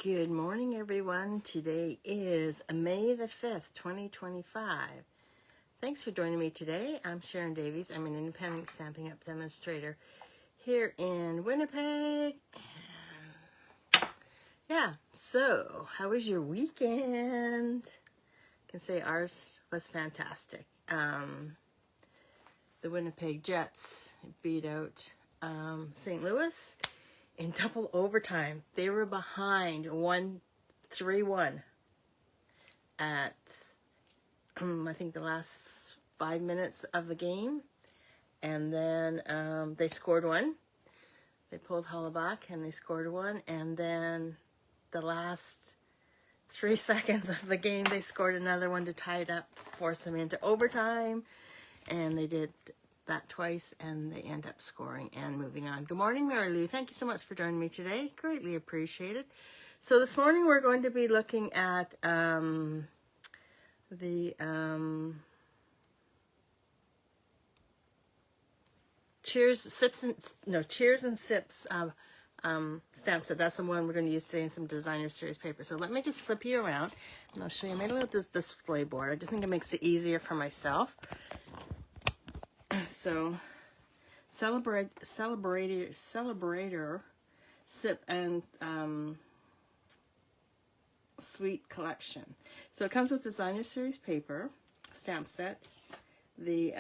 Good morning, everyone. Today is May the 5th, 2025. Thanks for joining me today. I'm Sharon Davies. I'm an independent Stampin' Up! Demonstrator here in Winnipeg. And yeah, so how was your weekend? I can say ours was fantastic. The Winnipeg Jets beat out St. Louis in double overtime. They were behind 3-1 at I think the last 5 minutes of the game, and then they scored one. They pulled Holla back and they scored one, and then the last 3 seconds of the game they scored another one to tie it up, force them into overtime, and they did that twice, and they end up scoring and moving on. Good morning, Mary Lou. Thank you so much for joining me today. Greatly appreciated. So this morning we're going to be looking at the Cheers and Sips stamp set. That's the one we're going to use today in some designer series paper. So let me just flip you around and I'll show you. I made a little display board. I just think it makes it easier for myself. So, Celebrator Sip and Sweet Collection. So it comes with designer series paper, stamp set, the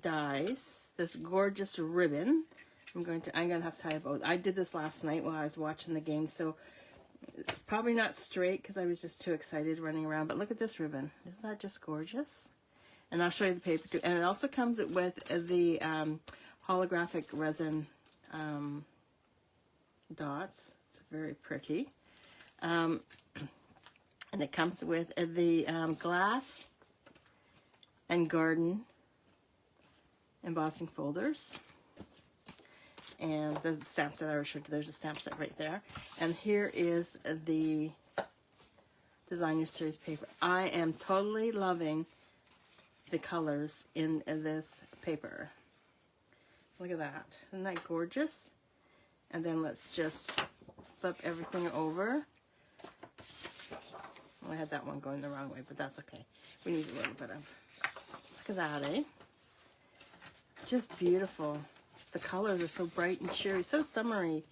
dies, this gorgeous ribbon. I'm gonna have to tie a bow. I did this last night while I was watching the game, so it's probably not straight because I was just too excited running around. But look at this ribbon. Isn't that just gorgeous? And I'll show you the paper too. And it also comes with the holographic resin dots. It's very pretty. And it comes with the glass and garden embossing folders. And there's the stamp set I showed you. There's a stamp set right there. And here is the designer series paper. I am totally loving the colors in this paper. Look at that. Isn't that gorgeous? And then let's just flip everything over. Oh, I had that one going the wrong way, but that's okay. We need a little bit of, look at that, eh? Just beautiful. The colors are so bright and cheery, so summery.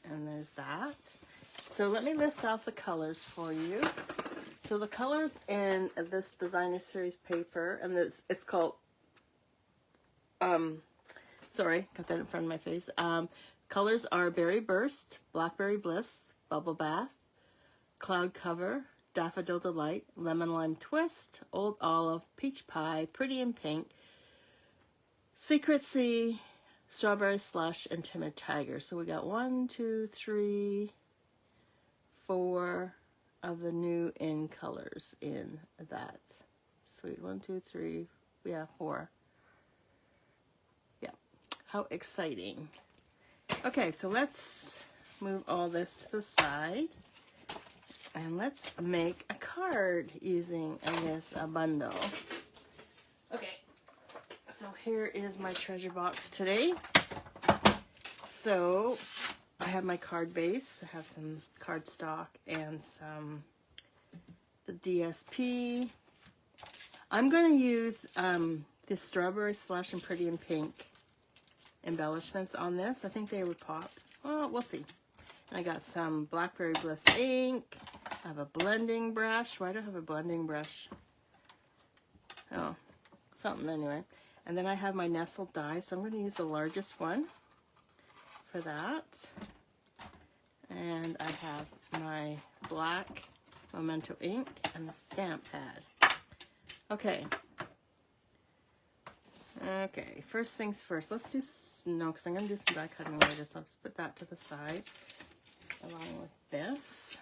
And there's that. So let me list off the colors for you. So the colors in this designer series paper, and it's called, sorry, got that in front of my face. Colors are Berry Burst, Blackberry Bliss, Bubble Bath, Cloud Cover, Daffodil Delight, Lemon Lime Twist, Old Olive, Peach Pie, Pretty in Pink, Secret Sea, Strawberry Slush, and Timid Tiger. So we got 1, 2, 3, 4 of the new in colors in that. Sweet. 1, 2, 3, yeah, 4. Yeah, how exciting. Okay, so let's move all this to the side and let's make a card using this bundle. Okay, so here is my treasure box today. So I have my card base. I have some cardstock and some the DSP. I'm going to use the Strawberry Slush and Pretty in Pink embellishments on this. I think they would pop. Well, we'll see. And I got some Blackberry Bliss ink. I have a blending brush. Why do I have a blending brush? Oh, something anyway. And then I have my nestled die, so I'm going to use the largest one for that. And I have my black Memento ink and the stamp pad. Okay. Okay, first things first. Let's do snow, because I'm going to do some die cutting later, so I'll just put that to the side along with this.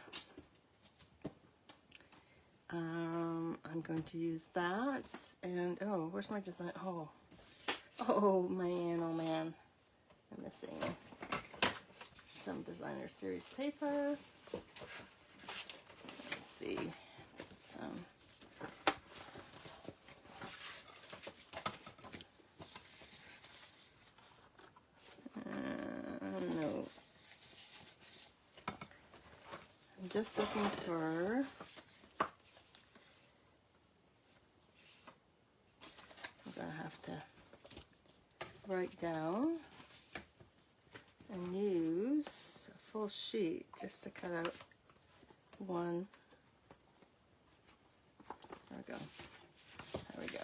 I'm going to use that. And, oh, where's my design? Oh man. I'm missing some designer series paper. Let's see. No. I'm just looking for, I'm gonna have to write down and use a full sheet just to cut out one. There we go. There we go.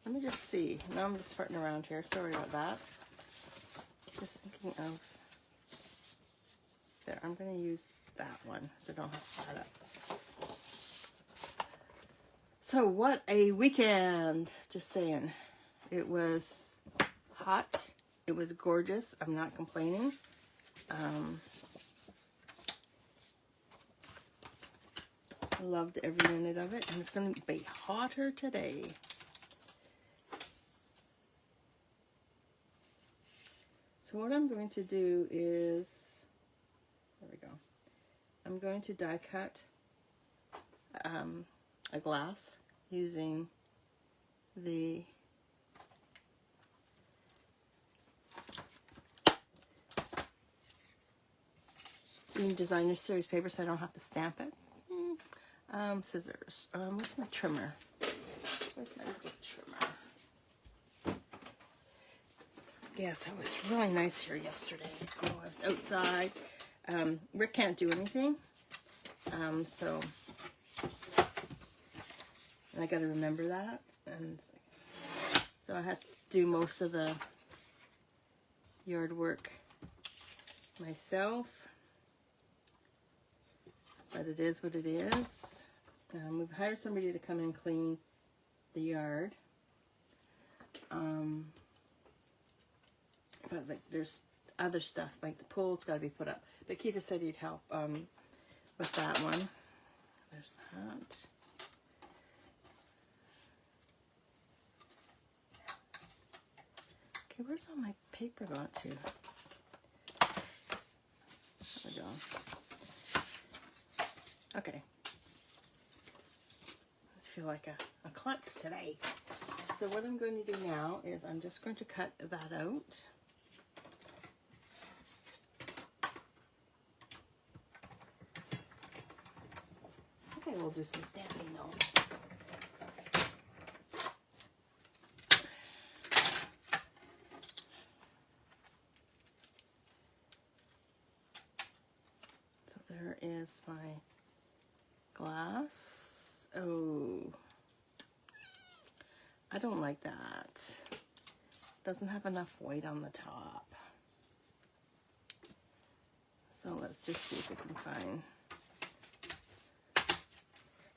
Let me just see. Now I'm just farting around here. Sorry about that. Just thinking of, there, I'm going to use that one so I don't have to add up. So what a weekend. Just saying. It was hot. It was gorgeous. I'm not complaining. Loved every minute of it, and it's going to be hotter today. So what I'm going to do is, there we go, I'm going to die cut a glass using the Designer Series paper so I don't have to stamp it. Scissors. Where's my trimmer? Where's my little trimmer? Yeah, so it was really nice here yesterday. Oh, I was outside. Rick can't do anything. So I got to remember that. And so I have to do most of the yard work myself. But it is what it is. We've hired somebody to come and clean the yard. But like, there's other stuff, like the pool's got to be put up. But Kiefer said he'd help with that one. There's that. Okay, where's all my paper gone to? There we go. Okay. I feel like a klutz today. So what I'm going to do now is I'm just going to cut that out. Okay, we'll do some stamping though. So there is my glass. Oh, I don't like that. Doesn't have enough weight on the top. So let's just see if we can find.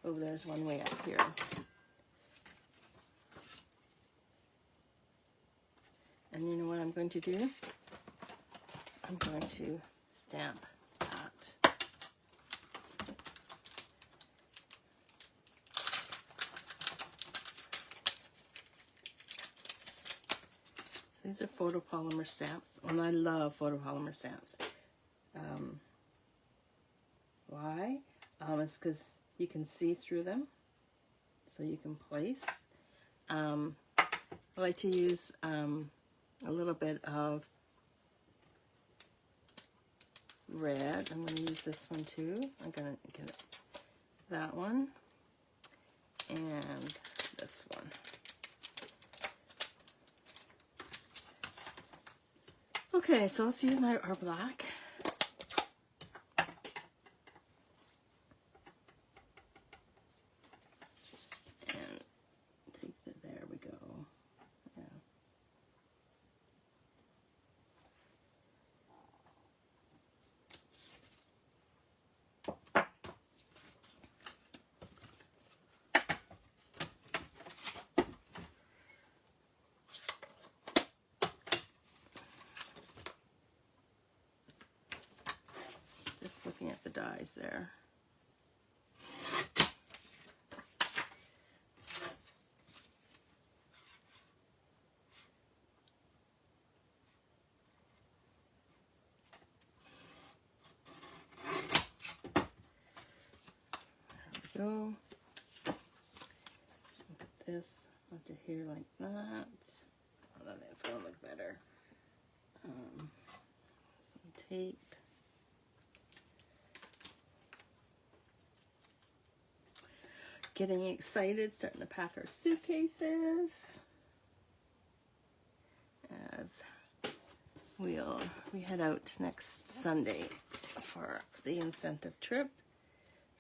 Oh, there's one way up here. And you know what I'm going to do? I'm going to stamp that. These are photopolymer stamps, and I love photopolymer stamps. Why? It's because you can see through them, so you can place. I like to use a little bit of red. I'm going to use this one too. I'm going to get that one and this one. Okay, so let's use our black. And take there we go. Yeah. Just looking at the dies there. There we go. Put this onto here like that. Oh, that's going to look better. some tape. Getting excited, starting to pack our suitcases as we head out next Sunday for the incentive trip.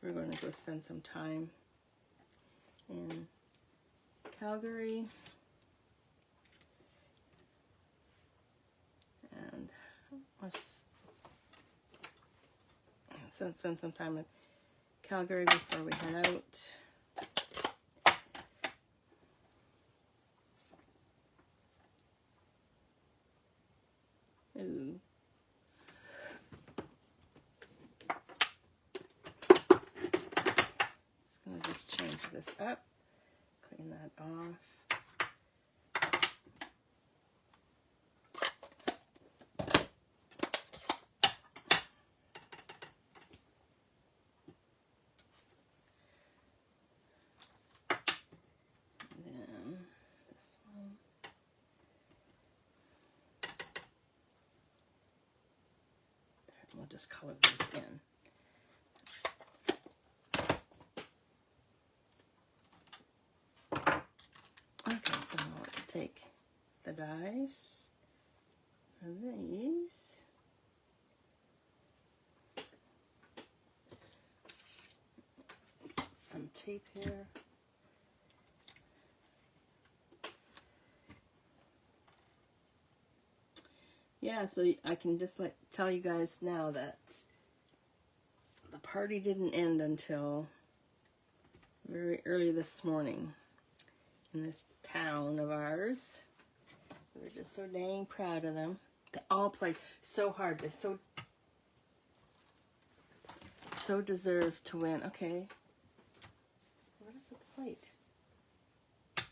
We're going to go spend some time in Calgary and let's spend some time in Calgary before we head out. Ooh. Just gonna just change this up, clean that off. We'll just color these in. Okay, so now let's take the dies for these. Get some tape here. Yeah, so I can just tell you guys now that the party didn't end until very early this morning in this town of ours. We're just so dang proud of them. They all played so hard. They so deserve to win. Okay. What is the plate? It's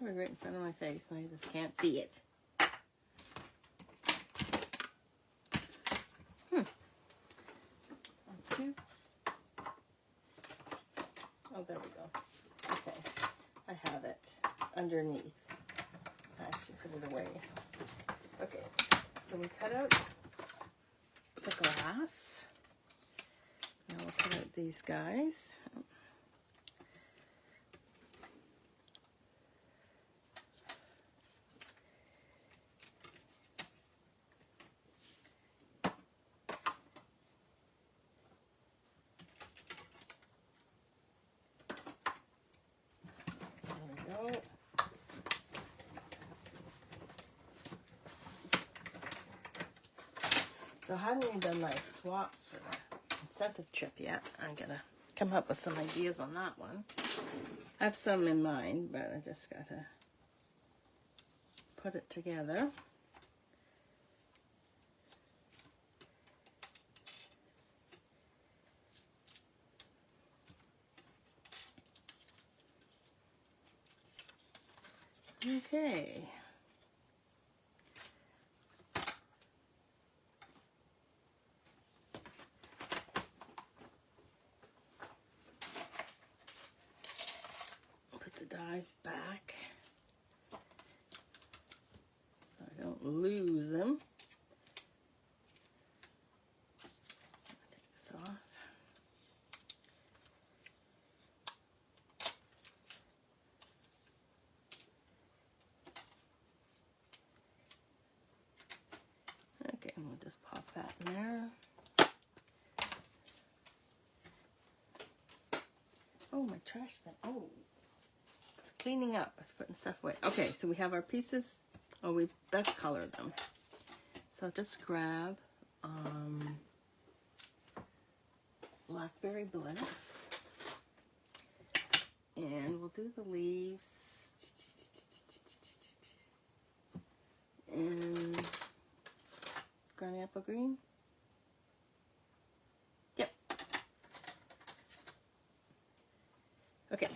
right in front of my face and I just can't see it. Oh, there we go. Okay, I have it. It's underneath. I actually put it away. Okay, so we cut out the glass. Now we'll cut out these guys. So I haven't even done my swaps for the incentive trip yet. I gotta come up with some ideas on that one. I have some in mind, but I just gotta put it together. Okay. Dies back so I don't lose them. Take this off. Okay, and we'll just pop that in there. Oh, my trash bin. Oh. Cleaning up, I was putting stuff away. Okay, so we have our pieces. Oh, we best color them. So just grab Blackberry Bliss. And we'll do the leaves. And granny apple green. Yep. Okay.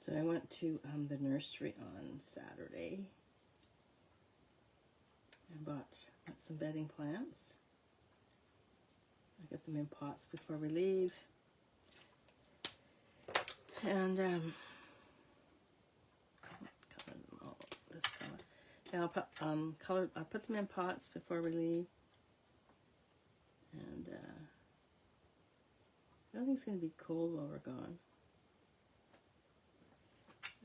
So I went to the nursery on Saturday. I bought some bedding plants. I get them in pots before we leave. And color them all this color. Yeah, I'll put them in pots before we leave. And I don't think it's going to be cold while we're gone.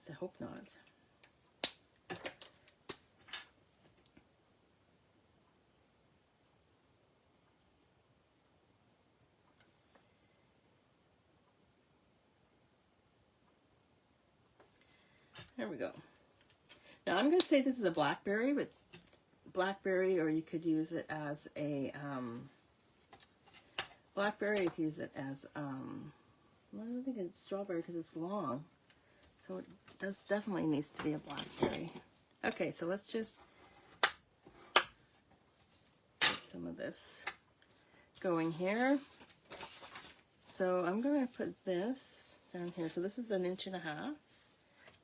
I hope not. There we go. Now I'm going to say this is a blackberry, but blackberry, or you could use it as a blackberry. You could use it as well, I don't think it's strawberry because it's long, so it definitely needs to be a blackberry. Okay, so let's just get some of this going here. So I'm going to put this down here. So this is 1.5 inches,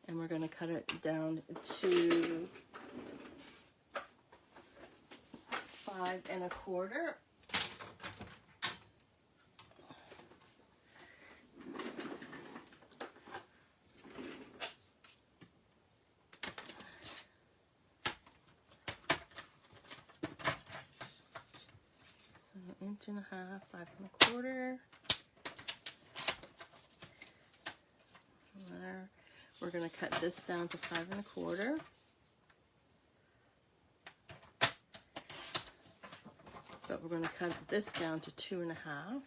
and we're going to cut it down to 5 1/4. So 1.5 inches, 5 1/4. There. We're going to cut this down to 5 1/4. But we're going to cut this down to 2 1/2.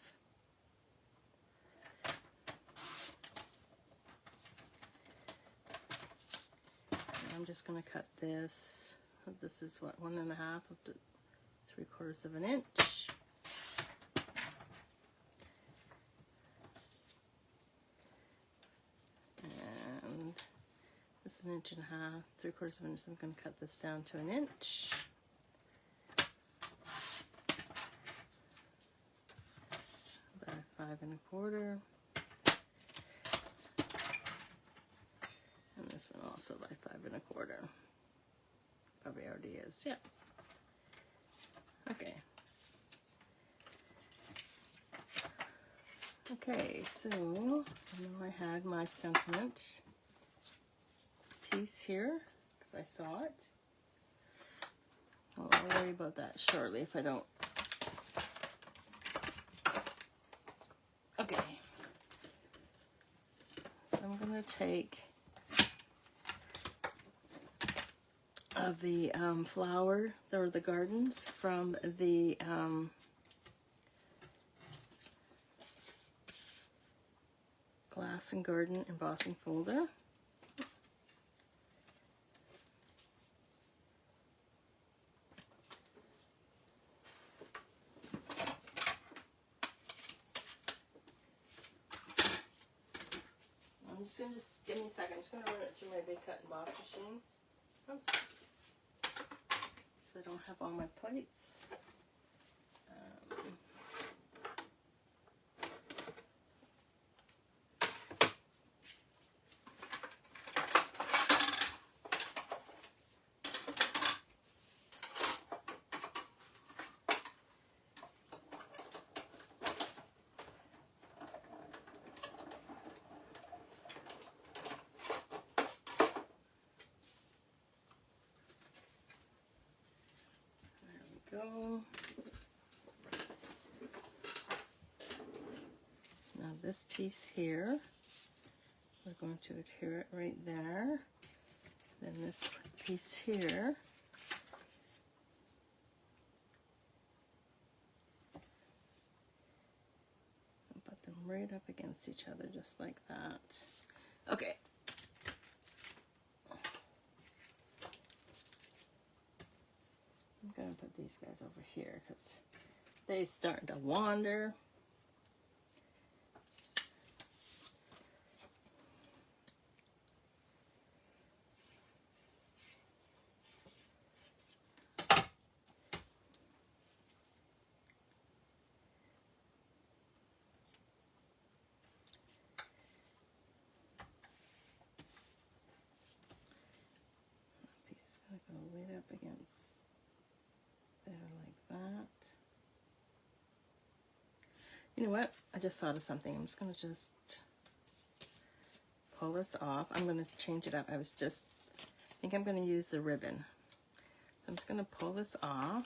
And I'm just going to cut this. This is what, 1 1/2 up to 3/4 of an inch. And this is 1 1/2 inches, 3/4 of an inch. So I'm going to cut this down to 1 inch. By 5 1/4. And this one also by 5 1/4. Probably already is, yeah. Okay. Okay, so I had my sentiment piece here because I saw it. Well, I'll worry about that shortly if I don't. Okay. So I'm going to take of the flower, or the gardens, from the Glass and Garden embossing folder. I'm just going to give me a second. I'm just going to run it through my big cut emboss machine. Oops. I don't have all my plates. Go. Now this piece here, we're going to adhere it right there. Then this piece here, and put them right up against each other just like that. Okay. I'm going to put these guys over here because they start to wander. against there like that. You know what? I just thought of something. I'm just going to just pull this off. I'm going to change it up. I think I'm going to use the ribbon. I'm just going to pull this off,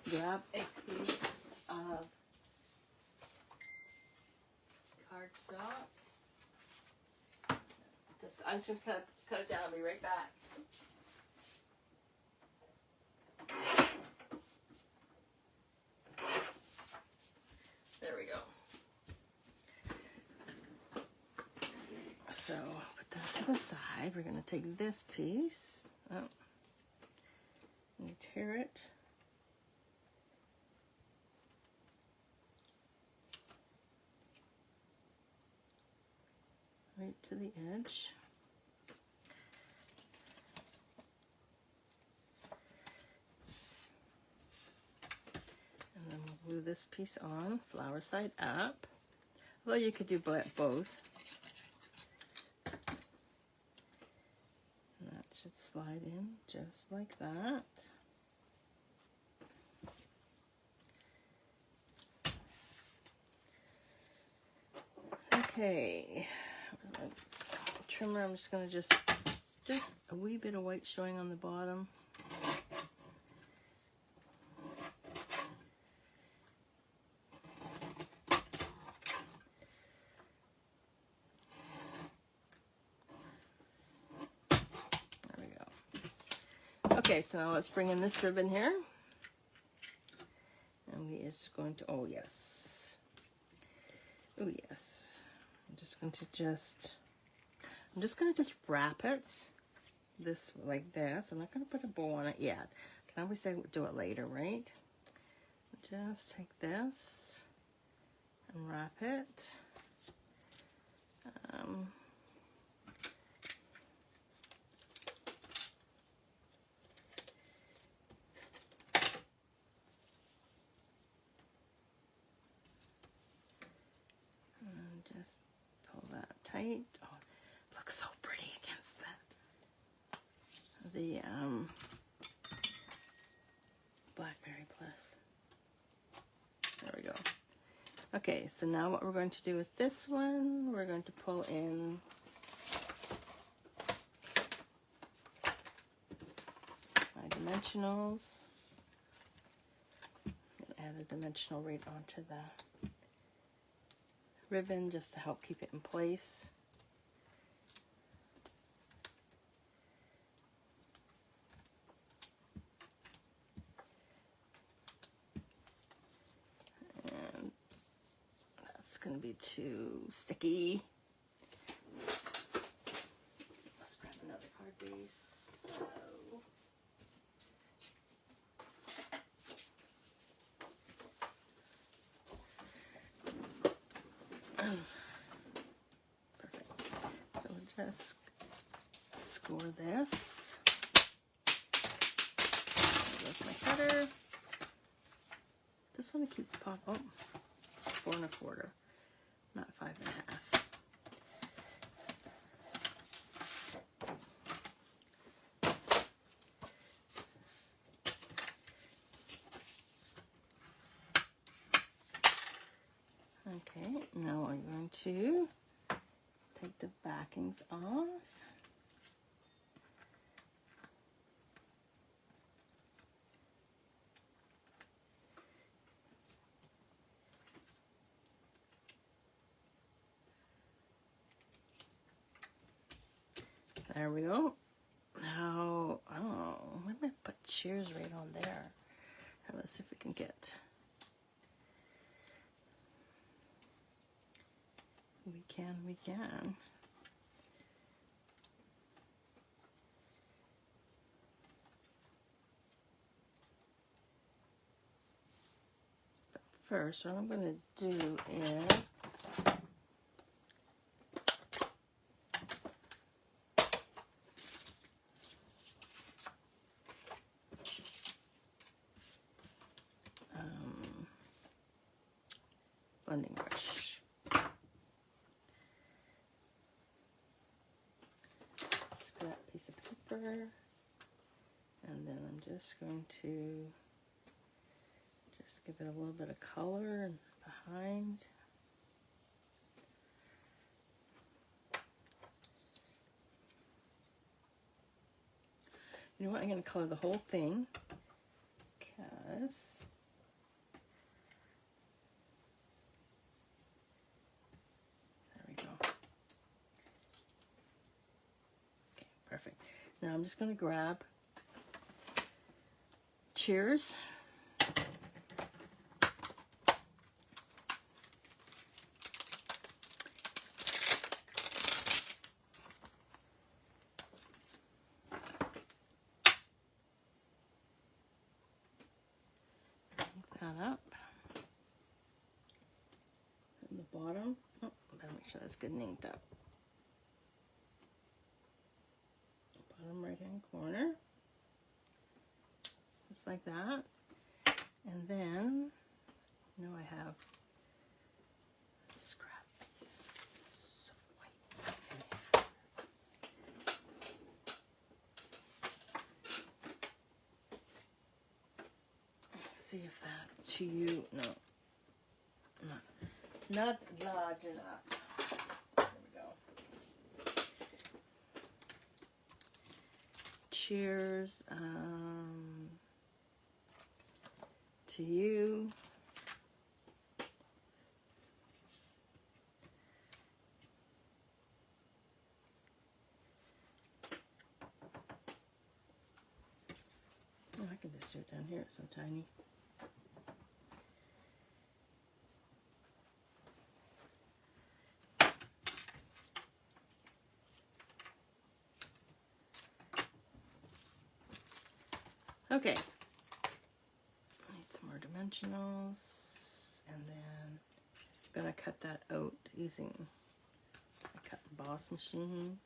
grab a piece of cardstock. I'm just going to cut it down. I'll be right back. There we go. So put that to the side. We're going to take this piece. And tear it. Right to the edge. And then we'll glue this piece on, flower side up. Although you could do both. And that should slide in just like that. Okay, trimmer, I'm just going to just a wee bit of white showing on the bottom. There we go. Okay, so now let's bring in this ribbon here. And we is going to, oh yes. Oh yes. I'm just going to wrap it this like this. I'm not going to put a bow on it yet. Can always say do it later, right? Just take this and wrap it. Just pull that tight. Oh, it looks so pretty against the Blackberry Bliss. There we go. Okay, so now what we're going to do with this one, we're going to pull in my dimensionals. Add a dimensional right onto the ribbon just to help keep it in place. And that's going to be too sticky. Let's grab another card base. So perfect. So we'll just score this. There's my header. This one keeps popping. Oh, it's 4 1/4, not 5 1/2. Okay, now I'm going to take the backings off. There we go. Now, oh, let me put cheers right on there. Let's see if we can get. We can. But first, what I'm going to do is blending brush. Scrap piece of paper, and then I'm just going to just give it a little bit of color behind. You know what? I'm going to color the whole thing because there we go. Okay, perfect. Now I'm just going to grab Cheers. Up in the bottom. Oh, gotta make sure that's good and inked up. Bottom right hand corner, just like that. And then, you know, I have a scrap piece of white stuff in here. See if that to you, no, not large enough. There we go. Cheers to you. Oh, I can just do it down here, it's so tiny. Okay, need some more dimensionals, and then I'm gonna cut that out using a cut and emboss machine.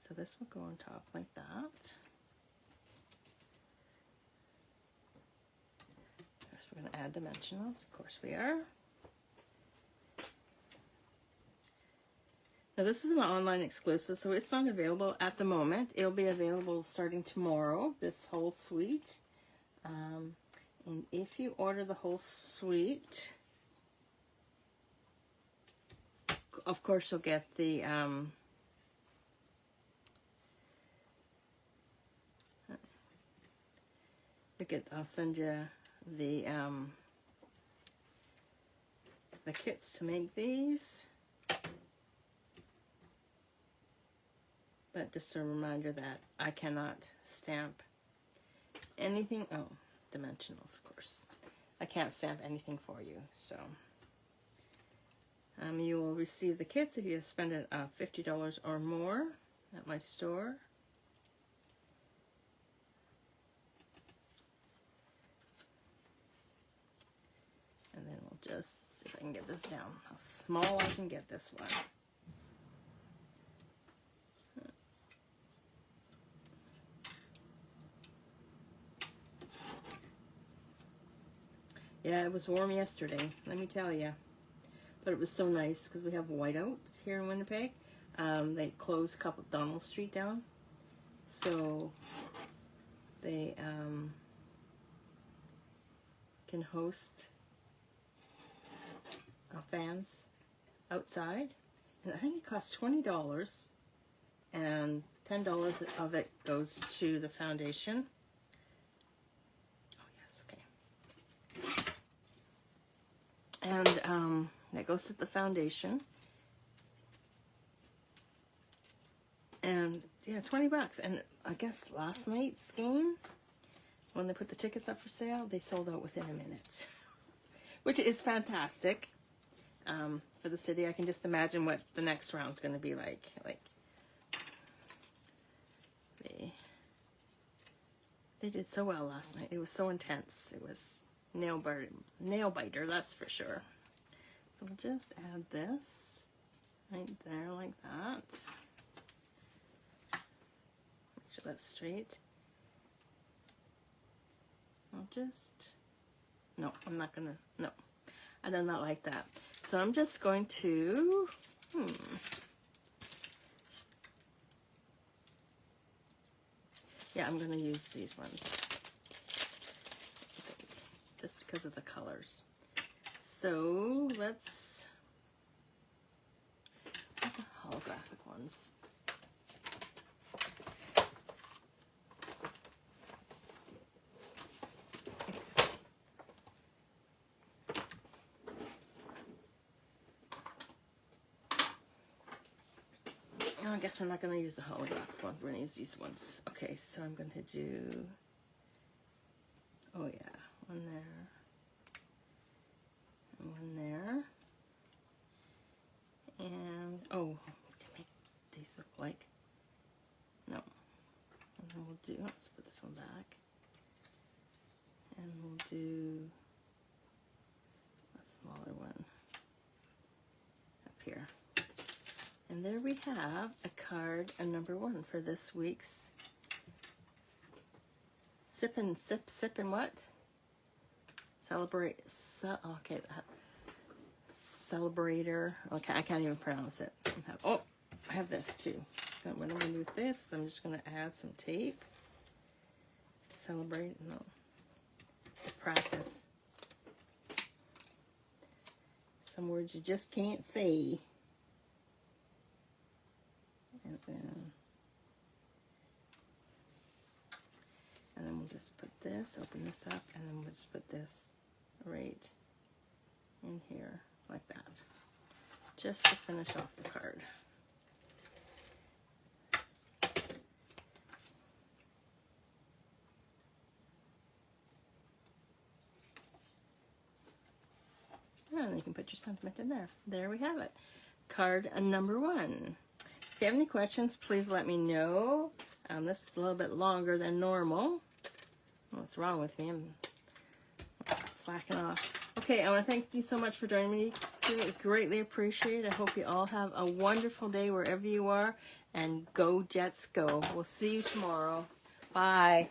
So this will go on top like that. First we're gonna add dimensionals, of course we are. Now this is an online exclusive, so it's not available at the moment. It'll be available starting tomorrow, this whole suite. And if you order the whole suite, of course you'll get the I'll send you the kits to make these. But just a reminder that I cannot stamp anything. Oh, dimensionals, of course. I can't stamp anything for you. So you will receive the kits if you spend $50 or more at my store. And then we'll just see if I can get this down. How small I can get this one. Yeah, it was warm yesterday, let me tell you. But it was so nice because we have whiteout here in Winnipeg. They closed Donald Street down. So they can host fans outside. And I think it costs $20. And $10 of it goes to the foundation. And that goes to the foundation. And yeah, $20. And I guess last night's game, when they put the tickets up for sale, they sold out within a minute, which is fantastic for the city. I can just imagine what the next round's going to be like. They did so well last night. It was so intense. It was nail biter, that's for sure. So we'll just add this right there like that. Make sure that's straight. I'll just, no, I'm not gonna, no, I do not like that. So I'm just going to, yeah, I'm gonna use these ones. because of the colors. So let's, what's the holographic ones? I guess we're not going to use the holographic ones. We're going to use these ones. Okay, so I'm going to do, oh yeah, one there, and one there, and, oh, can make these look like, no, and then we'll do, let's put this one back, and we'll do a smaller one up here. And there we have a card, a number 1 for this week's Sip and what? Celebrate, okay, Celebrator, okay, I can't even pronounce it. Oh, I have this too. What I'm gonna do with this, I'm just gonna add some tape. Celebrate, no, practice. Some words you just can't say. And then we'll just put this, open this up, and then we'll just put this right in here like that, just to finish off the card. And you can put your sentiment in there. There we have it. Card number 1. If you have any questions, please let me know. This is a little bit longer than normal. What's wrong with me? I'm slacking off. Okay, I want to thank you so much for joining me. Greatly appreciate it. I hope you all have a wonderful day wherever you are. And go Jets go. We'll see you tomorrow. Bye.